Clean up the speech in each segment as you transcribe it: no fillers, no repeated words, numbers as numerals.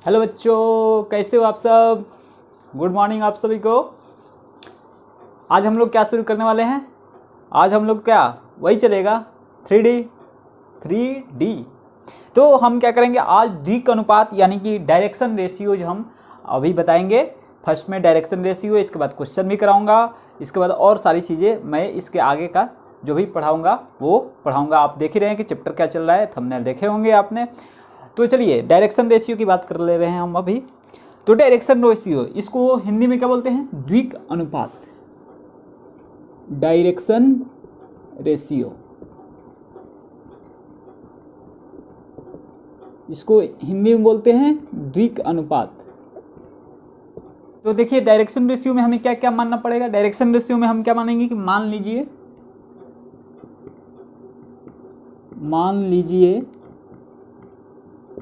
Hello बच्चों, कैसे हो आप सब। गुड मॉर्निंग आप सभी को। आज हम लोग क्या शुरू करने वाले हैं। आज हम लोग क्या वही चलेगा 3D। तो हम क्या करेंगे आज द्विक अनुपात यानी कि डायरेक्शन रेशियोज हम अभी बताएंगे। फर्स्ट में डायरेक्शन रेशियो, इसके बाद क्वेश्चन भी कराऊंगा, इसके बाद और सारी चीज़ें मैं इसके आगे का जो भी पढ़ाऊंगा वो पढ़ाऊंगा। आप देख ही रहे हैं कि चैप्टर क्या चल रहा है, थंबनेल देखे होंगे आपने। तो चलिए डायरेक्शन रेशियो की बात कर ले रहे हैं हम अभी। तो डायरेक्शन रेशियो इसको हिंदी में क्या बोलते हैं, द्विक अनुपात। डायरेक्शन रेशियो इसको हिंदी में बोलते हैं द्विक अनुपात। तो देखिए डायरेक्शन रेशियो में हमें क्या क्या मानना पड़ेगा। डायरेक्शन रेशियो में हम क्या मानेंगे कि मान लीजिए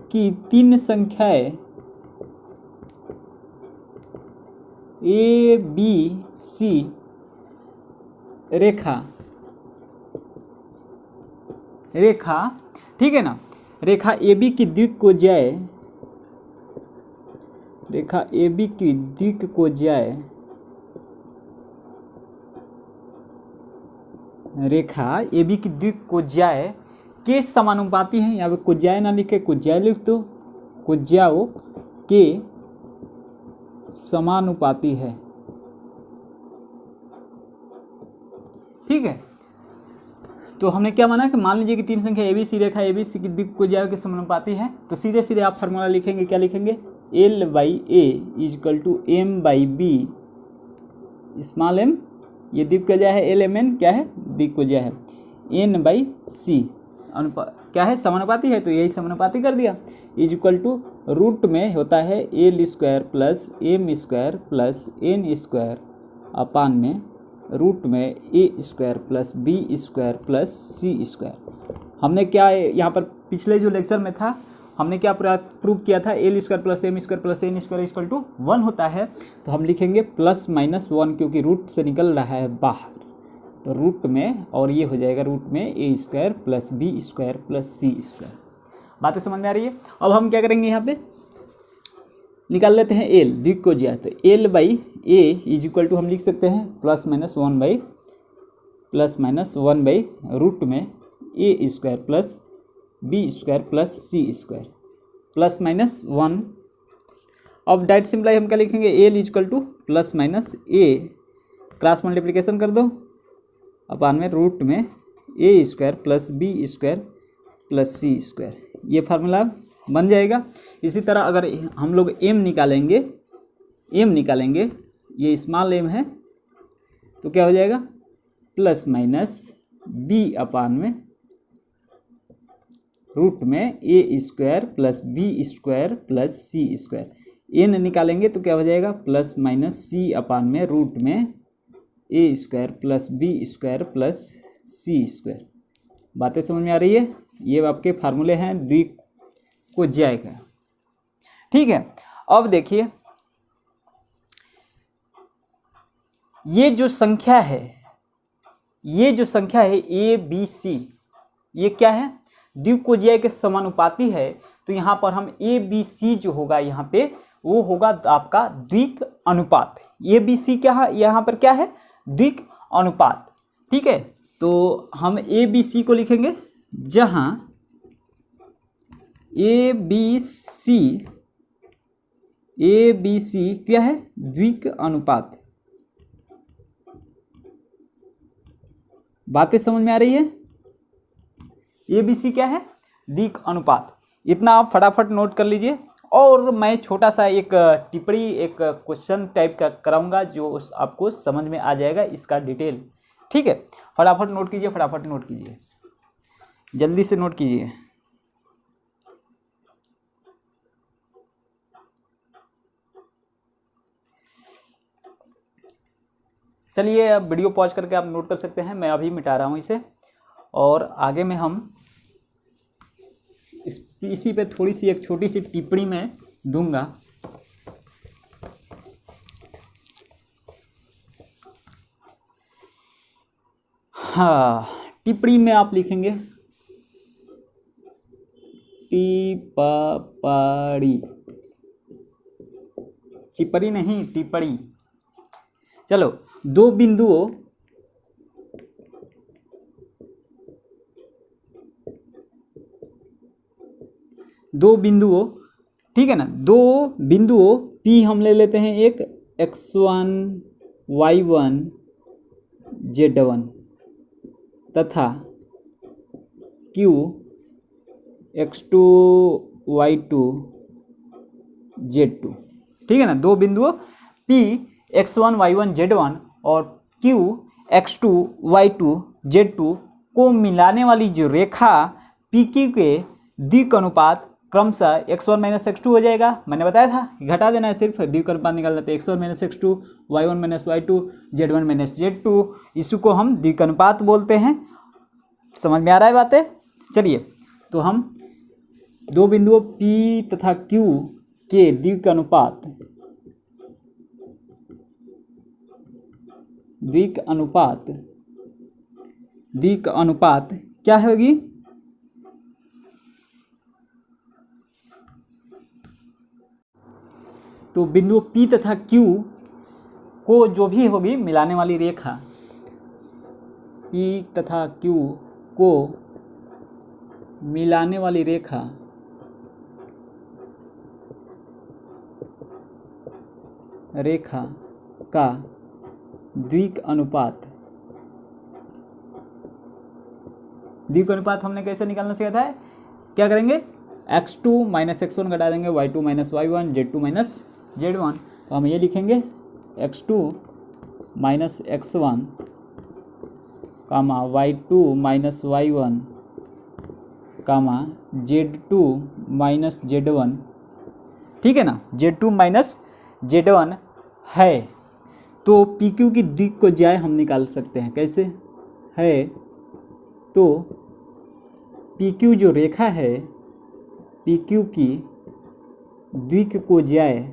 कि तीन संख्याएं ए बी सी रेखा ठीक है ना। रेखा ए बी की द्विक को जाए, रेखा ए बी की द्विक को जाए, रेखा ए बी की द्विक को जाए के समानुपाती हैं। यहाँ पे कुछ जाए ना लिखे, कुछ जाए लिख दो, कुछ जाओ के समानुपाती है। ठीक है, तो हमने क्या माना कि मान लीजिए कि तीन संख्या एबीसी रेखा एबीसी की दिक् को जाओ के समानुपाती है। तो सीधे सीधे आप फार्मूला लिखेंगे, क्या लिखेंगे, L by A is equal to M by B small M, ये दिक् को जाए है एल एम एन, क्या है दिक् को जाए है एन बाई सी, क्या है समानुपाती है, तो यही समानुपाती कर दिया। इजक्वल टू रूट में होता है L square plus M square plus N square upon में रूट में A square plus B square plus C square. हमने क्या यहाँ पर पिछले जो लेक्चर में था हमने क्या प्रूव किया था, L square plus M square plus N square equal to 1 होता है। तो हम लिखेंगे प्लस माइनस 1 क्योंकि रूट से निकल रहा है बाहर, तो रूट में, और ये हो जाएगा रूट में A square plus B square plus C square. बातें समझ में आ रही है। अब हम क्या करेंगे, यहाँ पे निकाल लेते हैं एल द्विक को जाए, तो L by A is equal to हम लिख सकते हैं plus minus one by root में A square plus B square plus C square plus minus 1। अब डायरेक्ट सिंप्लाई हम क्या लिखेंगे, L is equal to plus minus A cross multiplication कर दो अपान में रूट में A square plus B square plus C square, ये formula बन जाएगा। इसी तरह अगर हम लोग एम निकालेंगे, ये स्मॉल एम है, तो क्या हो जाएगा प्लस माइनस बी अपान में रूट में A square plus B square plus C square. N निकालेंगे तो क्या हो जाएगा प्लस माइनस सी अपान में रूट में A square plus B square plus C square. बातें समझ में आ रही है। ये आपके फार्मूले हैं द्विक को जाएगा। ठीक है, अब देखिए ये जो संख्या है ए बी सी, ये क्या है, द्विक को जाए के समानुपाती है। तो यहाँ पर हम ए बी सी जो होगा यहाँ पे वो होगा आपका द्विक अनुपात। ए बी सी क्या है, यहाँ पर क्या है, द्विक अनुपात। ठीक है, तो हम ए बी सी को लिखेंगे जहां ए बी सी क्या है, द्विक अनुपात। बातें समझ में आ रही है। ए बी सी क्या है, द्विक अनुपात। इतना आप फटाफट नोट कर लीजिए। और मैं छोटा सा एक टिप्पणी, एक क्वेश्चन टाइप का कराऊंगा जो आपको समझ में आ जाएगा इसका डिटेल। ठीक है, फटाफट नोट कीजिए, जल्दी से नोट कीजिए। चलिए अब वीडियो पॉज करके आप नोट कर सकते हैं, मैं अभी मिटा रहा हूँ इसे। और आगे में हम इसी पे थोड़ी सी एक छोटी सी टिप्पणी मैं दूंगा। हाँ, टिप्पणी में आप लिखेंगे टिप्पणी, चिपड़ी नहीं, टिप्पणी। चलो, दो बिंदुओं ठीक है ना, दो बिंदुओं P हम ले लेते हैं, एक x1 y1 z1 तथा Q x2 y2 z2। ठीक है ना, दो बिंदुओं P x1 y1 z1 और Q x2 y2 z2 को मिलाने वाली जो रेखा PQ के द्विक अनुपात क्रमशः x1 माइनस x2 हो जाएगा। मैंने बताया था कि घटा देना है, सिर्फ द्विक अनुपात निकाल देते हैं, x1 minus x2 y1 minus y2 z1 minus z2। इसको हम द्विक अनुपात बोलते हैं। समझ में आ रहा है बातें? चलिए, तो हम दो बिंदुओं P तथा Q के द्विक अनुपात क्या होगी? तो बिंदु P तथा Q को जो भी होगी मिलाने वाली रेखा, P तथा Q को मिलाने वाली रेखा का द्विक अनुपात हमने कैसे निकालना सीखा था? क्या करेंगे? x2 माइनस x1 घटा देंगे, y2 minus y1 z2 minus z1। तो हम ये लिखेंगे x2 माइनस x1 कामा y2 माइनस y1 कामा z2 माइनस z1। ठीक है ना, z2 माइनस z1 है। तो PQ की द्विक को ज्याय हम निकाल सकते हैं। कैसे है? तो PQ जो रेखा है, PQ की द्विक को ज्याय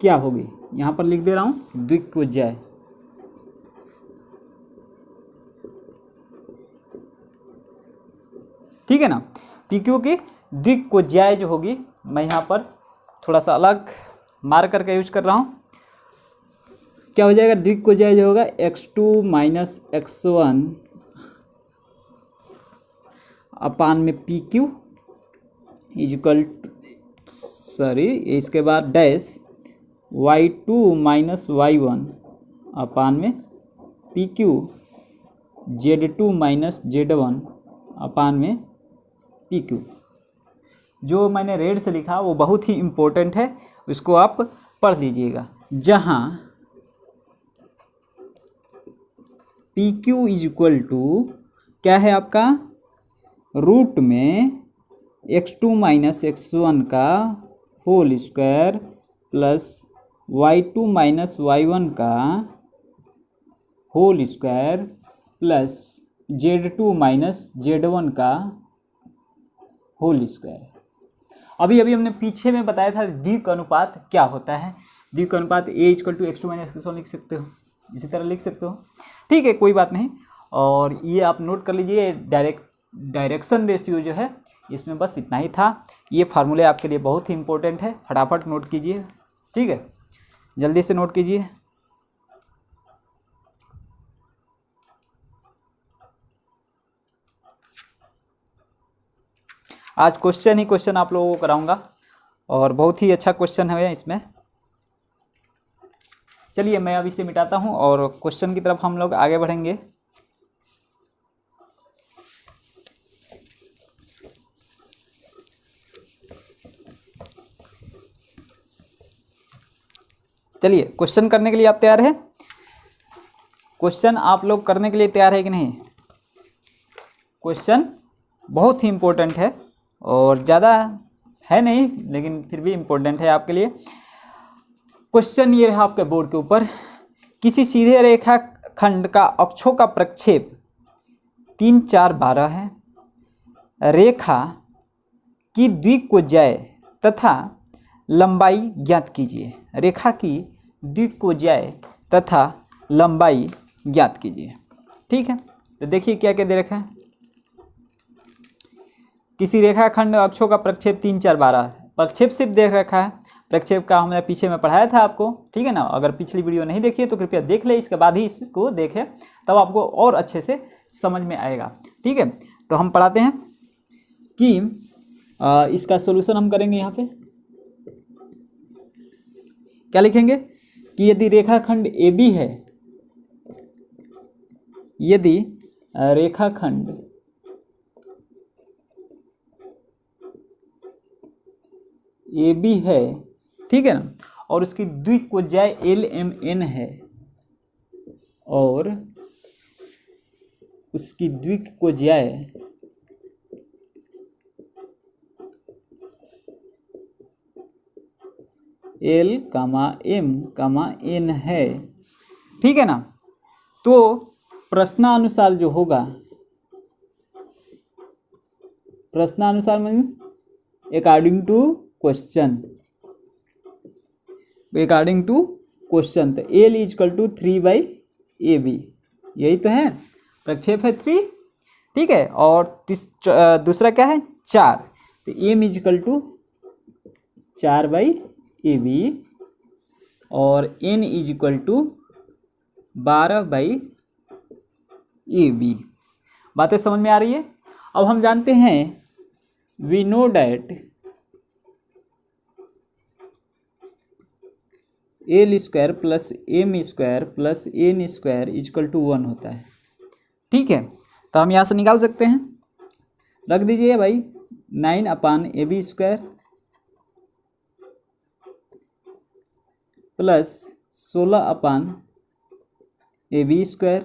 क्या होगी? यहाँ पर लिख दे रहा हूँ, द्विक को ज्याय। ठीक है ना, PQ की द्विक को ज्याय जो होगी, मैं यहाँ पर थोड़ा सा अलग मार्क करके यूज कर रहा हूँ। क्या हो जाएगा? द्विक को ज्याय जो होगा x2 माइनस x1 अपान में PQ इजकल इसके बाद डैश y2 माइनस y1 अपान में PQ z2 माइनस z1 अपान में PQ। जो मैंने रेड से लिखा वो बहुत ही इम्पोर्टेंट है, उसको आप पढ़ लीजिएगा। जहाँ PQ इज इक्वल टू क्या है आपका? रूट में x2 माइनस x1 का whole square plus y2 minus y1 का whole square plus z2 minus z1 का होल स्क्वायर। अभी हमने पीछे में बताया था द्विक अनुपात क्या होता है। द्विक अनुपात A equal to x2 minus x1 लिख सकते हो, इसी तरह लिख सकते हो। ठीक है, कोई बात नहीं। और ये आप नोट कर लीजिए, डायरेक्शन रेशियो जो है इसमें बस इतना ही था। ये फार्मूले आपके लिए बहुत ही इंपॉर्टेंट है, फटाफट नोट कीजिए। ठीक है, जल्दी से नोट कीजिए। आज क्वेश्चन ही क्वेश्चन आप लोगों को कराऊंगा और बहुत ही अच्छा क्वेश्चन है इसमें। चलिए, मैं अब इसे मिटाता हूं और क्वेश्चन की तरफ हम लोग आगे बढ़ेंगे। चलिए, क्वेश्चन करने के लिए आप तैयार हैं? क्वेश्चन आप लोग करने के लिए तैयार है कि नहीं? क्वेश्चन बहुत ही इम्पोर्टेंट है और ज़्यादा है नहीं, लेकिन फिर भी इम्पोर्टेंट है आपके लिए। क्वेश्चन ये रहा आपके बोर्ड के ऊपर। किसी सीधे रेखा खंड का अक्षों का प्रक्षेप 3, 4, 12 है। रेखा की द्विकोज्याय तथा लंबाई ज्ञात कीजिए। रेखा की द्विकोज्याय तथा लंबाई ज्ञात कीजिए। ठीक है, तो देखिए क्या क्या दे रखा है। किसी रेखा खंड अक्षों का प्रक्षेप 3, 4, 12 प्रक्षेप सिर्फ देख रखा है, प्रक्षेप का हमने पीछे में पढ़ाया था आपको, ठीक है ना। अगर पिछली वीडियो नहीं देखी है तो कृपया देख ले, इसके बाद ही इसको देखें, तब आपको और अच्छे से समझ में आएगा, ठीक है। तो हम पढ़ाते हैं कि इसका सॉल्यूशन हम करेंगे। यहाँ पे क्या लिखेंगे कि यदि रेखाखंड AB है, यदि रेखाखंड AB है, ठीक है ना, और उसकी द्विकोणीय LMN है, और उसकी द्विकोणीय L, M, N है, ठीक है ना। तो प्रश्नानुसार जो होगा, प्रश्नानुसार means according to question, according to question, तो L इजकल टू 3/AB, यही तो है, प्रक्षेप है 3, ठीक है। और दूसरा क्या है 4, तो M इजकल टू 4/AB, और N इजकल टू 12/AB। बातें समझ में आ रही है। अब हम जानते हैं we know that L square plus M square plus N square is equal to 1 होता है, ठीक है। तो हम यहाँ से निकाल सकते हैं, रख दीजिए भाई 9/AB square plus 16/AB square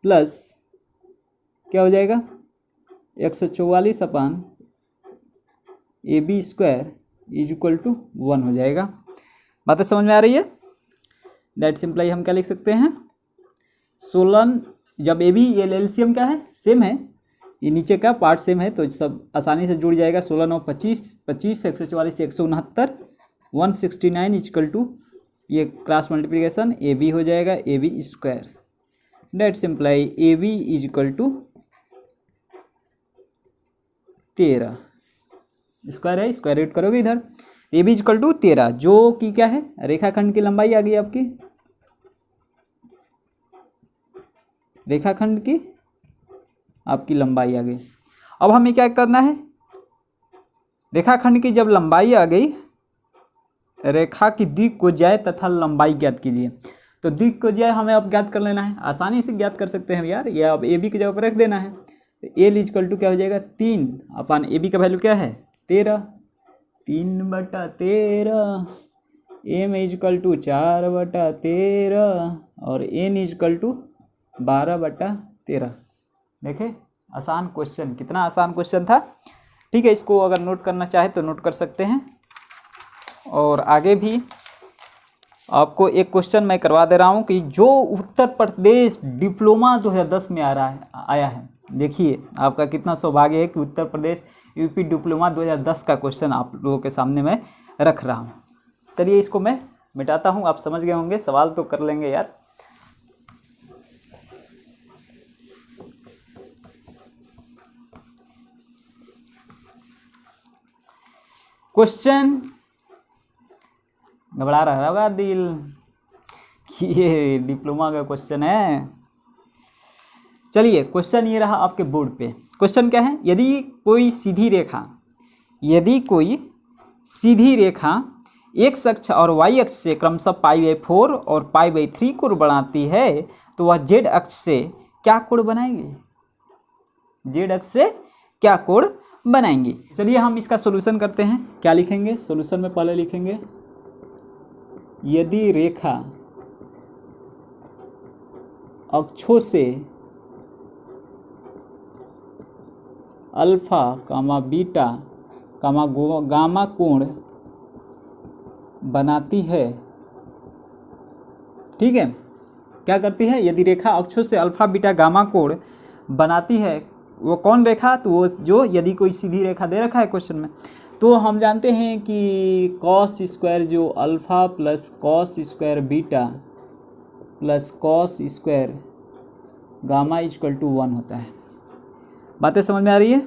plus क्या हो जाएगा 144/AB square is equal to 1 हो जाएगा। बातें समझ में आ रही है। दैट सिंपलाई हम क्या लिख सकते हैं 16, जब AB ये एलसीएम क्या है सेम है, ये नीचे का पार्ट सेम है, तो सब आसानी से जुड़ जाएगा। 16 9 25, 25 144 169 169 इजकल टू ये क्रॉस मल्टीप्लिकेशन AB हो जाएगा AB square. That implies AB is equal to 13, square है, स्क्वायर रूट करोगे इधर, AB इज इक्वल टू 13, जो कि क्या है रेखाखंड की लंबाई आ गई आपकी, रेखाखंड की आपकी लंबाई आ गई। अब हमें क्या करना है, रेखाखंड की जब लंबाई आ गई, रेखा की द्विकोणीय तथा लंबाई ज्ञात कीजिए। तो द्विकोणीय हमें अब ज्ञात कर लेना है, आसानी से ज्ञात कर सकते हैं यार, ये अब AB की जगह पर रख देना है। तो L इजकल टू क्या हो जाएगा 3/AB का वैल्यू क्या है 13, 3/13, M इजकल टू 4/13 और N इजकल टू 12/13। देखे आसान क्वेश्चन, कितना आसान क्वेश्चन था, ठीक है। इसको अगर नोट करना चाहे तो नोट कर सकते हैं। और आगे भी आपको एक क्वेश्चन मैं करवा दे रहा हूँ कि जो उत्तर प्रदेश डिप्लोमा 2010 में आया है, देखिए आपका कितना सौभाग्य है कि उत्तर प्रदेश यूपी डिप्लोमा 2010 का क्वेश्चन आप लोगों के सामने मैं रख रहा हूँ। चलिए इसको मैं मिटाता हूँ, आप समझ गए होंगे, सवाल तो कर लेंगे यार। क्वेश्चन घबरा रहा होगा दिल कि ये डिप्लोमा का क्वेश्चन है। चलिए क्वेश्चन ये रहा आपके बोर्ड पे। क्वेश्चन क्या है, यदि कोई सीधी रेखा एक्स अक्ष और वाई अक्ष से क्रमशः π/4 और π/3 कोण बनाती है तो वह जेड अक्ष से क्या कोण बनाएंगे, जेड अक्ष से क्या कोण बनाएंगे। चलिए हम इसका सॉल्यूशन करते हैं। क्या लिखेंगे सॉल्यूशन में, पहले लिखेंगे यदि रेखा अक्षों से अल्फा बीटा गामा कोण बनाती है, ठीक है, क्या करती है, यदि रेखा अक्षों से अल्फा बीटा गामा कोण बनाती है, वो कौन रेखा, तो वो जो यदि कोई सीधी रेखा दे रखा है क्वेश्चन में, तो हम जानते हैं कि कॉस स्क्वायर जो alpha plus cos square beta plus cos square gamma is equal to 1 होता है। बातें समझ में आ रही है,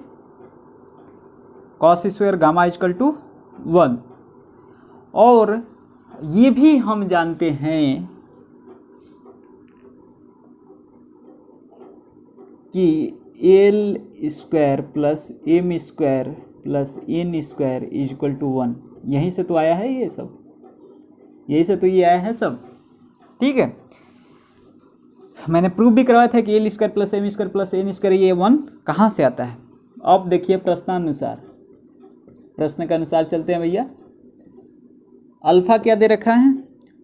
cos square gamma is equal to 1। और ये भी हम जानते हैं कि L square plus M square plus N square is equal to 1। यहीं से तो आया है ये सब, यही से तो ये आया है सब। ठीक है, मैंने प्रूव भी करवाया था कि L square plus M square plus N square ये 1 कहाँ से आता है। अब देखिए प्रश्नानुसार, प्रश्न के अनुसार चलते हैं भैया। अल्फा क्या दे रखा है,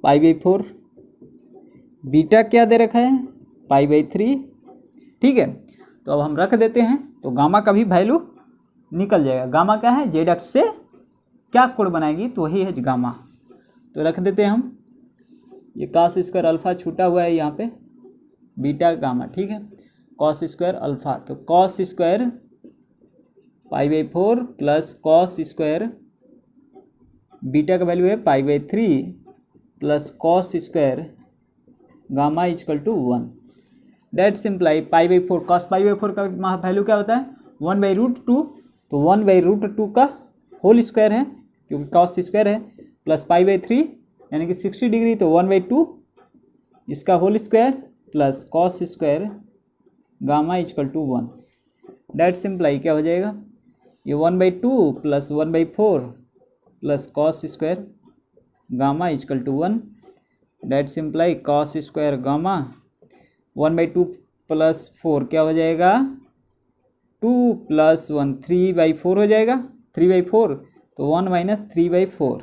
π/4। बीटा क्या दे रखा है, π/3। ठीक है, तो अब हम रख देते हैं, तो गामा का भी वैल्यू निकल जाएगा। गामा क्या है, जेड अक्ष से क्या कोण बनाएगी, तो वही है गामा। तो रख देते हैं हम, ये cos स्क्वायर अल्फा छूटा हुआ है यहाँ पे, बीटा गामा। ठीक है, cos स्क्वायर अल्फा, तो cos square π/4 plus cos square beta का वैल्यू है π/3 plus cos square gamma is equal to 1। That simply π/4, cos π/4 का वैल्यू क्या होता है, 1/√2। तो 1/√2 का होल स्क्वायर है, क्योंकि cos स्क्वायर है, प्लस π/3 यानी कि 60 डिग्री, तो 1/2 इसका whole square plus cos square gamma is equal to 1। That implies क्या हो जाएगा, ये 1/2 plus 1/4 plus cos square gamma is equal to 1। That implies cos square gamma 1/2 plus 4 क्या हो जाएगा, 2 प्लस 1 3/4 हो जाएगा, 3/4 तो 1 माइनस 3/4,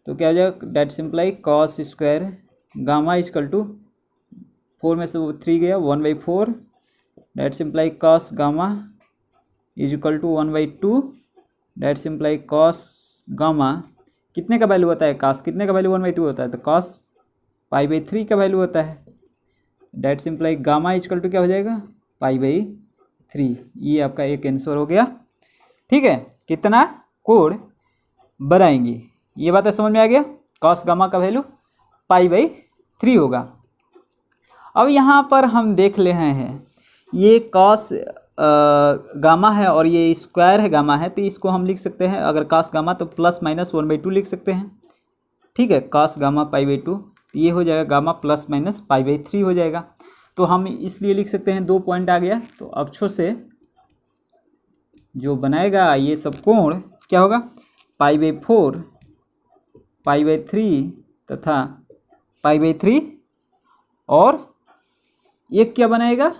तो क्या हो जाएगा, that implies cos square gamma is equal to 4 में से 3 गया, 1/4। That implies cos gamma is equal to 1/2। That implies cos gamma कितने का वैल्यू होता है, cos कितने का वैल्यू 1/2 होता है, तो cos π/3 का वैल्यू होता है। That implies gamma is equal to क्या हो जाएगा, π/3। ये आपका एक आंसर हो गया। ठीक है, कितना कोण बनाएंगी, ये बात समझ में आ गया। cos गामा का वैल्यू π/3 होगा। अब यहाँ पर हम देख ले रहे हैं, ये cos गामा है और ये स्क्वायर है गामा है, तो इसको हम लिख सकते हैं, अगर cos गामा तो प्लस माइनस 1/2 लिख सकते हैं। ठीक है, cos गामा π/2, ये हो जाएगा गामा प्लस माइनस π/3 हो जाएगा। तो हम इसलिए लिख सकते हैं, 2 पॉइंट आ गया, तो अक्षों से जो बनाएगा ये सब कोण क्या होगा, π/4 π/3 तथा π/3, और एक क्या बनाएगा,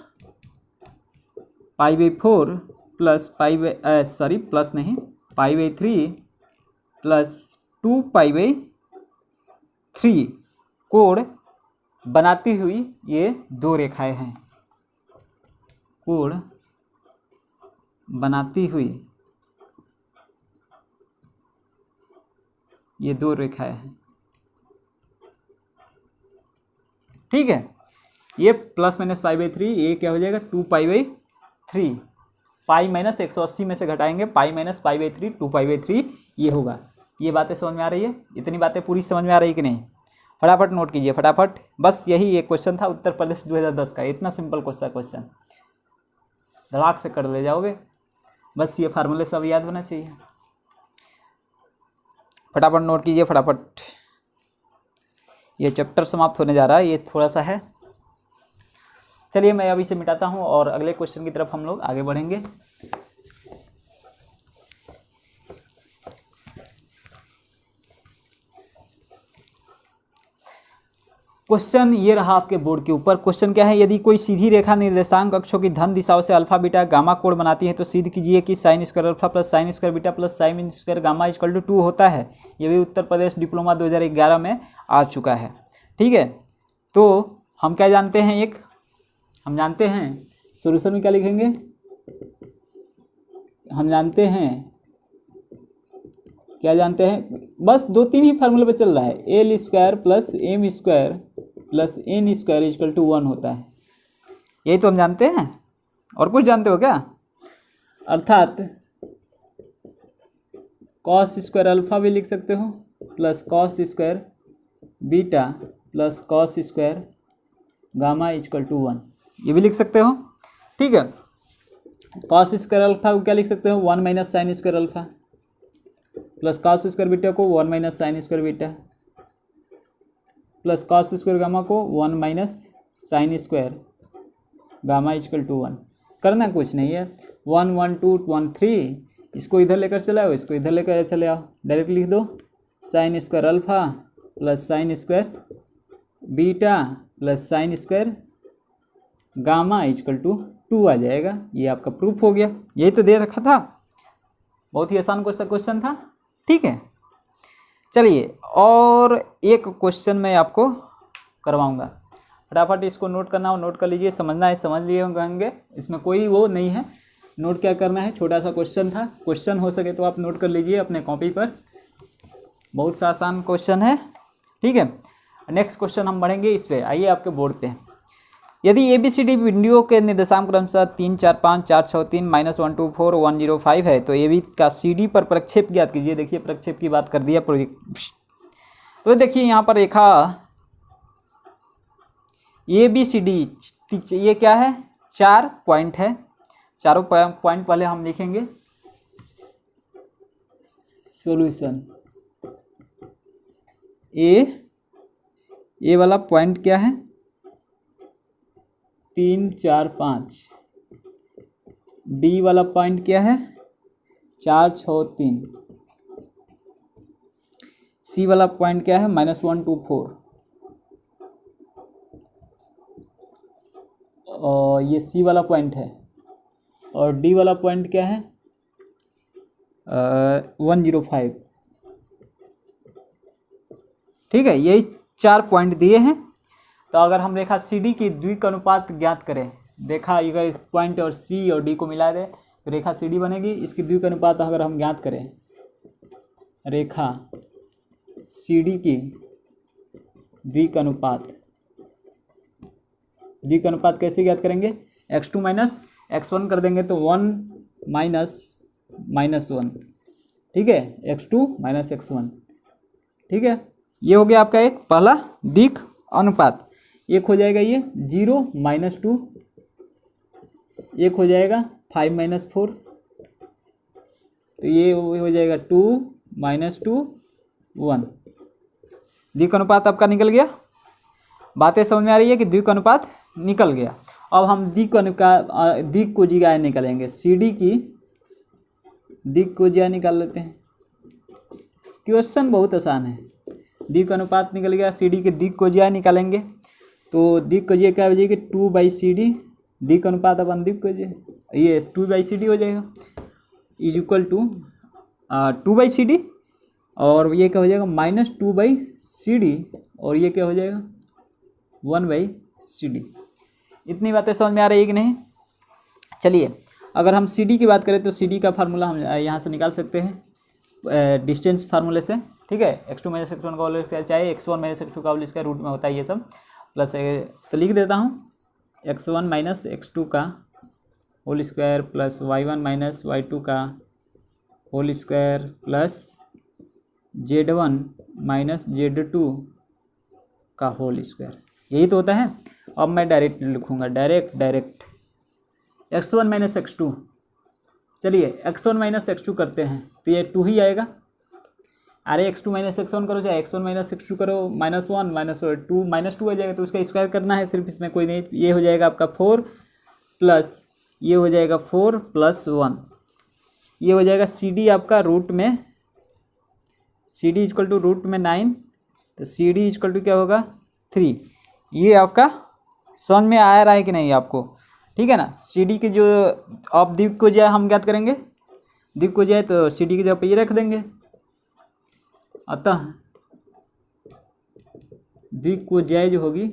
π/4 प्लस प्लस नहीं, π/3 प्लस 2π/3 कोण बनाती हुई ये 2 रेखाएं हैं, कोण बनाती हुई ये 2 रेखाएं हैं। ठीक है, ये प्लस माइनस π/3, ये क्या हो जाएगा 2π/3, पाई माइनस 180 में से घटाएंगे, पाई माइनस π/3 2π/3 ये होगा। ये बातें समझ में आ रही है, इतनी बातें पूरी समझ में आ रही है कि नहीं, फटाफट नोट कीजिए फटाफट। बस यही एक क्वेश्चन था उत्तर प्रदेश 2010 का, इतना सिंपल क्वेश्चन, धड़ाक से कर ले जाओगे। बस ये फार्मूले सब याद होना चाहिए, फटाफट नोट कीजिए फटाफट। ये चैप्टर समाप्त होने जा रहा है, ये थोड़ा सा है। चलिए मैं अभी से मिटाता हूँ और अगले क्वेश्चन की तरफ हम लोग आगे बढ़ेंगे। क्वेश्चन ये रहा आपके बोर्ड के ऊपर। क्वेश्चन क्या है, यदि कोई सीधी रेखा निर्देशांक अक्षों की धन दिशाओं से अल्फा बीटा गामा कोण बनाती है तो सिद्ध कीजिए कि sine square alpha plus sine square beta plus sine square gamma equal to 2 होता है। ये भी उत्तर प्रदेश डिप्लोमा 2011 में आ चुका है। ठीक है, तो हम क्या जानते हैं, एक हम जानते हैं सोल्यूशन में क्या लिखेंगे, हम जानते हैं क्या जानते हैं, बस 2-3 ही फार्मूले पे चल रहा है। L square plus M square plus N square equal to 1 होता है, यही तो हम जानते हैं। और कुछ जानते हो क्या, अर्थात कॉस स्क्वायर अल्फा भी लिख सकते हो plus cos square beta plus cos square gamma equal to 1, ये भी लिख सकते हो। ठीक है, कॉस स्क्वायर अल्फा को क्या लिख सकते हो, 1 minus sine square alpha plus cos square beta को 1 minus sine square beta plus cos square gamma को 1 minus sine square gamma equal to 1। करना कुछ नहीं है, 1 1 2 1 3, इसको इधर लेकर चले आओ, इसको इधर लेकर चले आओ, डायरेक्ट लिख दो sine square alpha plus sine square beta plus sine square gamma equal to 2 आ जाएगा। ये आपका प्रूफ हो गया। यही तो दे रखा था, बहुत ही आसान क्वेश्चन था। ठीक है, चलिए और एक क्वेश्चन मैं आपको करवाऊंगा, फटाफट इसको नोट करना हो नोट कर लीजिए, समझना है समझ लिए होंगे, इसमें कोई वो नहीं है, नोट क्या करना है, छोटा सा क्वेश्चन था, क्वेश्चन हो सके तो आप नोट कर लीजिए अपने कॉपी पर, बहुत सा आसान क्वेश्चन है। ठीक है, नेक्स्ट क्वेश्चन हम बढ़ेंगे इस पे, आइए आपके बोर्ड पे। यदि ABCD बिंदुओं के निर्देशांक क्रमशः 3 4 5 4 6 3 -1 2 4 1 0 5 है तो AB का CD पर प्रक्षेप ज्ञात कीजिए। देखिए प्रक्षेप की बात कर दिया प्रोजेक्ट, तो देखिए यहाँ पर रेखा ABCD, ये क्या है, 4 पॉइंट है, चारों पॉइंट पहले हम लिखेंगे सॉल्यूशन। ए वाला पॉइंट क्या है 3 4 5, बी वाला पॉइंट क्या है 4 6 3, सी वाला पॉइंट क्या है -1 2 4, और ये सी वाला पॉइंट है, और डी वाला पॉइंट क्या है 1 0 5। ठीक है, यही 4 पॉइंट दिए हैं। तो अगर हम रेखा CD की द्विक अनुपात ज्ञात करें, रेखा अगर पॉइंट और C और D को मिला दें तो रेखा CD बनेगी। इसकी द्विक अनुपात अगर हम ज्ञात करें, रेखा CD की द्विक अनुपात कैसे ज्ञात करेंगे, x2 माइनस x1 कर देंगे तो 1 माइनस 1। ठीक है, x2 माइनस x1। ठीक है, ये हो गया आपका एक पहला दिक अनुपात। एक हो जाएगा ये 0 -2, एक हो जाएगा 5 - 4, तो ये हो जाएगा 2 -2 1। द्विक अनुपात आपका निकल गया। बातें समझ में आ रही है कि द्विक अनुपात निकल गया। अब हम दिक को जिगाए निकालेंगे, CD की दिक को जिया निकाल लेते हैं। क्वेश्चन बहुत आसान है। दिक अनुपात निकल गया, CD के दिक को जिया निकालेंगे तो दिक को जिया क्या हो जाएगी 2/CD, दिक अनुपात अपन दिक को जिया, ये 2/CD हो जाएगा इज इक्वल टू 2/CD, और ये क्या हो जाएगा -2/CD, और ये क्या हो जाएगा 1/CD। इतनी बातें समझ में आ रही है कि नहीं। चलिए अगर हम CD की बात करें तो CD का फार्मूला हम यहाँ से निकाल सकते हैं डिस्टेंस फार्मूले से। ठीक है, x2 - x1 का होल स्क्वायर, चाहे x1 - x2 का होल स्क्वायर रूट में होता है ये सब, प्लस तो लिख देता हूँ x1 - x2 का whole square plus y1 - y2 का whole square plus z1 - z2 का होल स्क्वायर, यही तो होता है। अब मैं डायरेक्ट लिखूँगा, डायरेक्ट x1 - x2। चलिए x1 - x2 करते हैं तो ये 2 ही आएगा। अरे x2 - x1 करो, चाहे x1 - x2 करो, -1 -2 -2 आ जाएगा, तो उसका स्क्वायर करना है सिर्फ, इसमें कोई नहीं। ये हो जाएगा आपका 4 प्लस ये हो जाएगा 4 + 1, ये हो जाएगा CD आपका रूट में, CD इक्वल टू रूट में 9, तो CD इक्वल टू क्या होगा 3। ये आपका समझ में आ रहा है कि नहीं आपको। ठीक है ना, CD की जो आप दिक को जाए हम ज्ञात करेंगे, दिक को जाए तो CD की जगह पे ये रख देंगे, अतः दिक को जाए जो होगी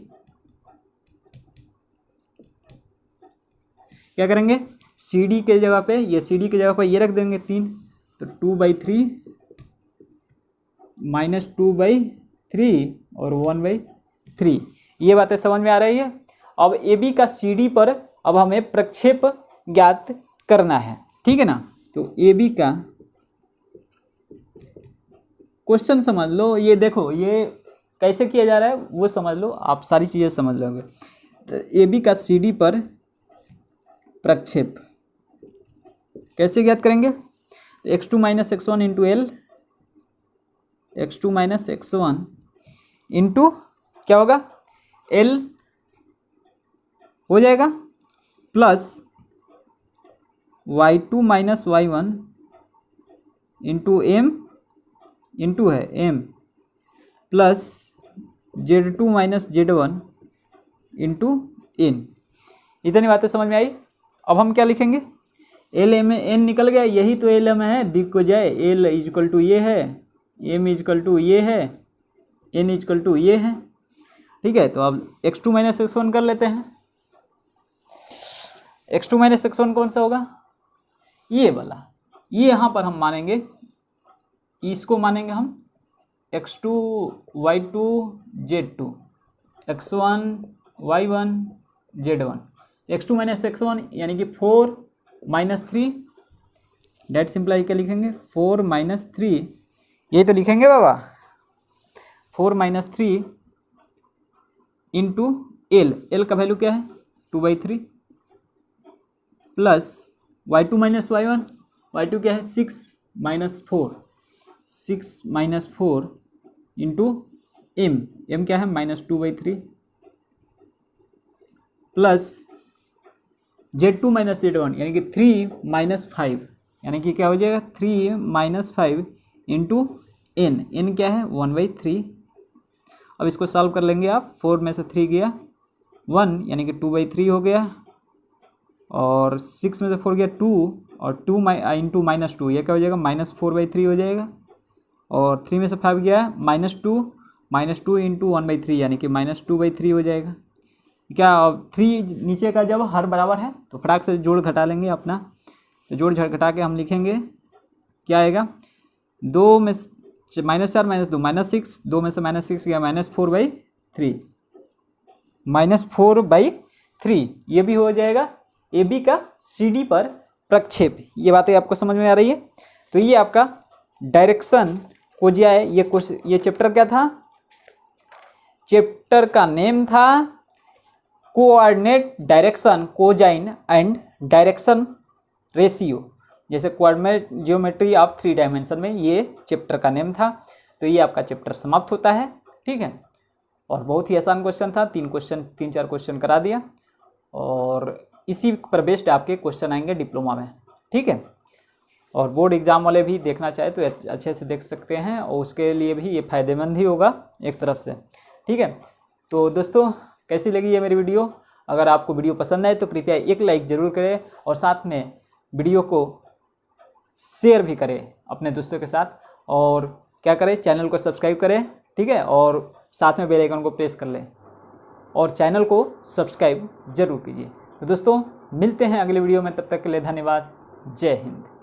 क्या करेंगे, CD के जगह पे ये CD की जगह पे ये रख देंगे 3, तो 2/3 -2/3 और 1/3। ये बातें समझ में आ रही है। अब AB का CD पर अब हमें प्रक्षेप ज्ञात करना है। ठीक है ना, तो AB का क्वेश्चन समझ लो, ये देखो ये कैसे किया जा रहा है वो समझ लो, आप सारी चीज़ें समझ लोगे। तो AB का CD पर प्रक्षेप कैसे ज्ञात करेंगे, x2 - x1 × L x2 minus x1 into क्या होगा L हो जाएगा plus y2 minus y1 into M into है M plus Z2 minus Z1 into N। इतनी बातें समझ में आई। अब हम क्या लिखेंगे, एल एम एन निकल गया, यही तो एल एम है, दिख को जाए एल इजकल टू ये है, एम इजकल टू ये है, एन इजकल टू ये है। ठीक है, तो अब x2 माइनस x1 कर लेते हैं। x2 माइनस x1 कौन सा होगा, ये वाला, ये यहाँ पर हम मानेंगे, इसको मानेंगे हम x2 y2 z2 x1 y1 z1। x2 minus x1 यानी कि 4 माइनस 3, डेट सिंप्लाई क्या लिखेंगे 4 माइनस 3, यही तो लिखेंगे बाबा, 4 माइनस 3 इंटू एल का वैल्यू क्या है 2/3 प्लस y2 माइनस y1 क्या है 6 माइनस 4 इंटू एम क्या है -2/3 प्लस Z2 माइनस Z1 यानी कि 3 माइनस 5 यानी कि क्या हो जाएगा 3 माइनस 5 इंटू एन क्या है 1/3। अब इसको सॉल्व कर लेंगे आप, 4 में से 3 गया 1 यानी कि 2/3 हो गया, और 6 में से 4 गया 2 और 2 इंटू -2 यह क्या हो जाएगा -4/3 हो जाएगा, और 3 में से 5 गया -2 इंटू 1/3 यानी कि -2/3 हो जाएगा। क्या 3 नीचे का जब हर बराबर है तो फटाक से जोड़ घटा लेंगे अपना, तो जोड़ घटा के हम लिखेंगे क्या आएगा 2 में -4 -2 -6, 2 में से -6 गया -4/3 ये भी हो जाएगा ए बी का सी डी पर प्रक्षेप। ये बातें आपको समझ में आ रही है। तो ये आपका डायरेक्शन कोजिया है। ये चैप्टर क्या था, चैप्टर का नेम था coordinate direction cosine and direction ratio, जैसे कोऑर्डिनेट ज्योमेट्री ऑफ 3 डायमेंशन में ये चैप्टर का नेम था। तो ये आपका चैप्टर समाप्त होता है। ठीक है, और बहुत ही आसान क्वेश्चन था, 3-4 क्वेश्चन करा दिया, और इसी पर बेस्ड आपके क्वेश्चन आएंगे डिप्लोमा में। ठीक है, और बोर्ड एग्जाम वाले भी देखना चाहे तो अच्छे से देख सकते हैं, और उसके लिए भी ये फ़ायदेमंद ही होगा एक तरफ से। ठीक है, तो दोस्तों कैसी लगी ये मेरी वीडियो, अगर आपको वीडियो पसंद आए तो कृपया एक लाइक ज़रूर करें, और साथ में वीडियो को शेयर भी करें अपने दोस्तों के साथ, और क्या करें चैनल को सब्सक्राइब करें। ठीक है, और साथ में बेल आइकन को प्रेस कर लें, और चैनल को सब्सक्राइब जरूर कीजिए। तो दोस्तों मिलते हैं अगले वीडियो में, तब तक के लिए धन्यवाद। जय हिंद।